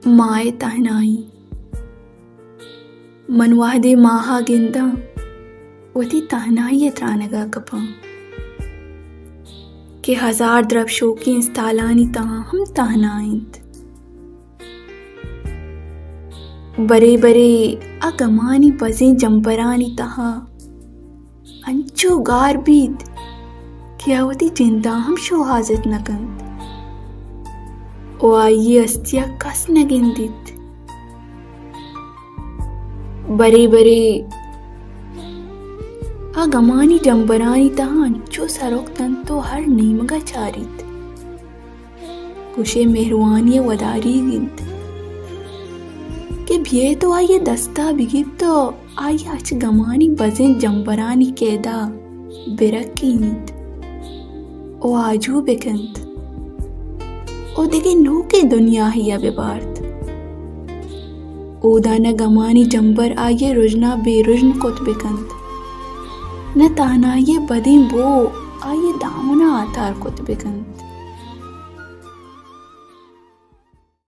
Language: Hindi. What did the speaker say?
माए तहनाई मनवाहदे माहा गिंदा वती तहनाई त्रानगा कपा के हजार द्रव शोकी स्तालानी तहा हम तहनाइंत बरे बरे अगमानी बजे जंपरानी तहा अंचो गार बीत क्या वती जिंदा हम शो हाजत नकंत ओ आइए अस्तिया कस न गिंदित बरे बरे गमानी जंबरानी तहा अंचो सरोक तंतो हर नीमगा चारित कुशे मेहरवानी वदारी गिंत के भीए तो आइए दस्ता बिगित तो आइए अच गमानी बजे जंबरानी केदा बिरकीनित ओ आजू बेकंत ओ दिगे नो के दुनिया ही बेबार्त ओदाना गमानी जंबर आइए रुजना बेरुजन कोत बेकंत न ताना ये बदी बो आइए दामना आतार कोत बेकंत